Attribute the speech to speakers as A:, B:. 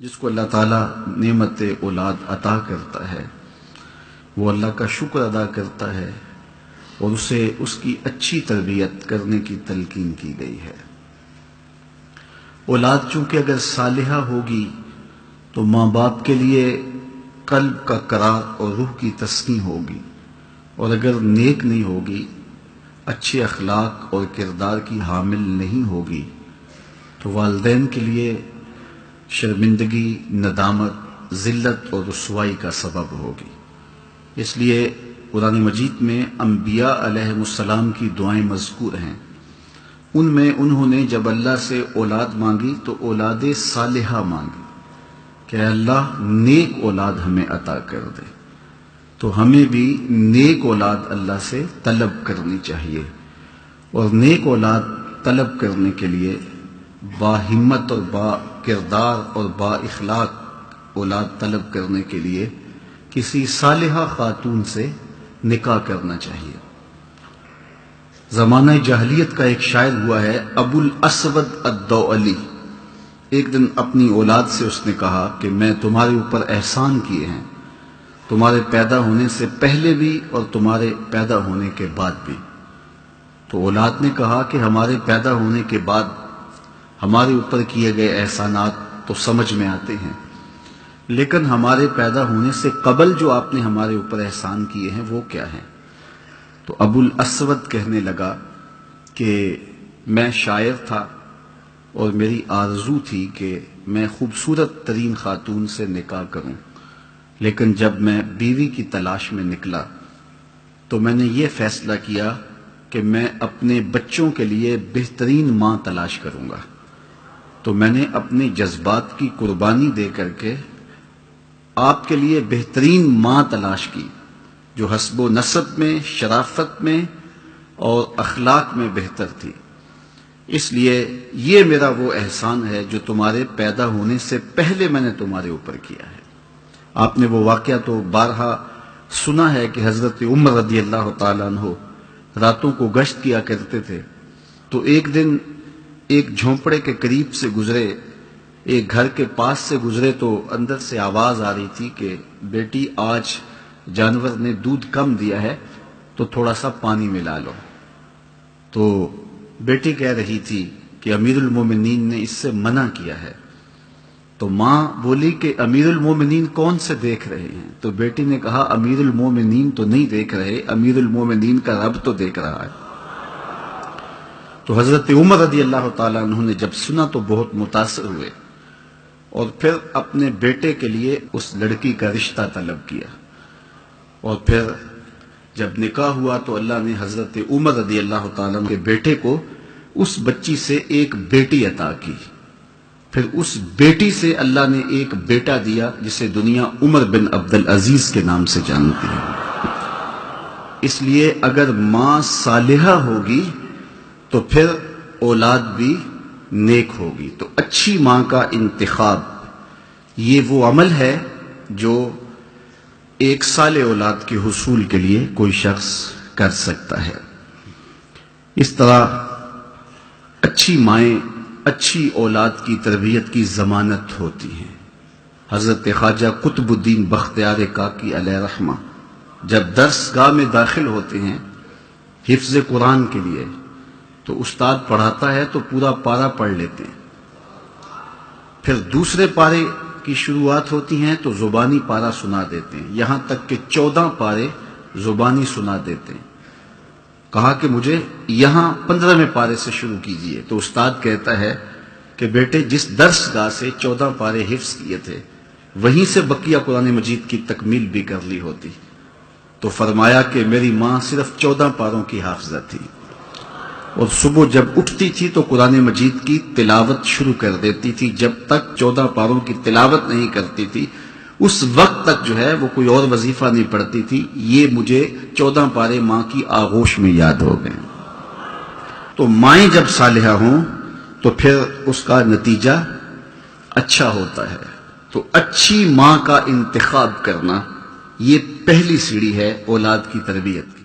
A: جس کو اللہ تعالیٰ نعمت اولاد عطا کرتا ہے وہ اللہ کا شکر ادا کرتا ہے اور اسے اس کی اچھی تربیت کرنے کی تلقین کی گئی ہے۔ اولاد چونکہ اگر صالحہ ہوگی تو ماں باپ کے لیے قلب کا قرار اور روح کی تسکین ہوگی، اور اگر نیک نہیں ہوگی، اچھے اخلاق اور کردار کی حامل نہیں ہوگی تو والدین کے لیے شرمندگی، ندامت، ذلت اور رسوائی کا سبب ہوگی۔ اس لیے قرآن مجید میں انبیاء علیہ السلام کی دعائیں مذکور ہیں۔ ان میں انہوں نے جب اللہ سے اولاد مانگی تو اولاد صالحہ مانگی کہ اے اللہ نیک اولاد ہمیں عطا کر دے۔ تو ہمیں بھی نیک اولاد اللہ سے طلب کرنی چاہیے، اور نیک اولاد طلب کرنے کے لیے با ہمت اور با کردار اور با اخلاق اولاد طلب کرنے کے لیے کسی صالحہ خاتون سے نکاح کرنا چاہیے۔ زمانہ جاہلیت کا ایک شاعر ہوا ہے ابو الاسود الدؤلی۔ ایک دن اپنی اولاد سے اس نے کہا کہ میں تمہارے اوپر احسان کیے ہیں، تمہارے پیدا ہونے سے پہلے بھی اور تمہارے پیدا ہونے کے بعد بھی۔ تو اولاد نے کہا کہ ہمارے پیدا ہونے کے بعد ہمارے اوپر کیے گئے احسانات تو سمجھ میں آتے ہیں، لیکن ہمارے پیدا ہونے سے قبل جو آپ نے ہمارے اوپر احسان کیے ہیں وہ کیا ہیں؟ تو ابو الاسود کہنے لگا کہ میں شاعر تھا اور میری آرزو تھی کہ میں خوبصورت ترین خاتون سے نکاح کروں، لیکن جب میں بیوی کی تلاش میں نکلا تو میں نے یہ فیصلہ کیا کہ میں اپنے بچوں کے لیے بہترین ماں تلاش کروں گا۔ تو میں نے اپنے جذبات کی قربانی دے کر کے آپ کے لیے بہترین ماں تلاش کی جو حسب و نسب میں، شرافت میں اور اخلاق میں بہتر تھی۔ اس لیے یہ میرا وہ احسان ہے جو تمہارے پیدا ہونے سے پہلے میں نے تمہارے اوپر کیا ہے۔ آپ نے وہ واقعہ تو بارہا سنا ہے کہ حضرت عمر رضی اللہ تعالیٰ عنہ راتوں کو گشت کیا کرتے تھے، تو ایک دن ایک جھونپڑے کے قریب سے گزرے، ایک گھر کے پاس سے گزرے تو اندر سے آواز آ رہی تھی کہ بیٹی آج جانور نے دودھ کم دیا ہے تو تھوڑا سا پانی ملا لو۔ تو بیٹی کہہ رہی تھی کہ امیر المومنین نے اس سے منع کیا ہے۔ تو ماں بولی کہ امیر المومنین کون سے دیکھ رہے ہیں؟ تو بیٹی نے کہا امیر المومنین تو نہیں دیکھ رہے، امیر المومنین کا رب تو دیکھ رہا ہے۔ تو حضرت عمر رضی اللہ تعالیٰ عنہ نے جب سنا تو بہت متاثر ہوئے، اور پھر اپنے بیٹے کے لیے اس لڑکی کا رشتہ طلب کیا، اور پھر جب نکاح ہوا تو اللہ نے حضرت عمر رضی اللہ تعالیٰ عنہ کے بیٹے کو اس بچی سے ایک بیٹی عطا کی، پھر اس بیٹی سے اللہ نے ایک بیٹا دیا جسے دنیا عمر بن عبدالعزیز کے نام سے جانتی ہے۔ اس لیے اگر ماں صالحہ ہوگی تو پھر اولاد بھی نیک ہوگی۔ تو اچھی ماں کا انتخاب یہ وہ عمل ہے جو ایک صالح اولاد کے حصول کے لیے کوئی شخص کر سکتا ہے۔ اس طرح اچھی مائیں اچھی اولاد کی تربیت کی ضمانت ہوتی ہیں۔ حضرت خواجہ قطب الدین بختیار کاکی علیہ رحمہ جب درس گاہ میں داخل ہوتے ہیں حفظ قرآن کے لیے تو استاد پڑھاتا ہے تو پورا پارہ پڑھ لیتے ہیں، پھر دوسرے پارے کی شروعات ہوتی ہیں تو زبانی پارہ سنا دیتے ہیں، یہاں تک کہ 14 پارے زبانی سنا دیتے ہیں۔ کہا کہ مجھے یہاں 15ویں پارے سے شروع کیجئے، تو استاد کہتا ہے کہ بیٹے جس درس گاہ سے 14 پارے حفظ کیے تھے وہیں سے بقیہ قرآن مجید کی تکمیل بھی کر لی ہوتی۔ تو فرمایا کہ میری ماں صرف 14 پاروں کی حافظہ تھی، اور صبح جب اٹھتی تھی تو قرآن مجید کی تلاوت شروع کر دیتی تھی، جب تک 14 پاروں کی تلاوت نہیں کرتی تھی اس وقت تک جو ہے وہ کوئی اور وظیفہ نہیں پڑھتی تھی۔ یہ مجھے 14 پارے ماں کی آغوش میں یاد ہو گئے۔ تو مائیں جب صالحہ ہوں تو پھر اس کا نتیجہ اچھا ہوتا ہے۔ تو اچھی ماں کا انتخاب کرنا یہ پہلی سیڑھی ہے اولاد کی تربیت کی۔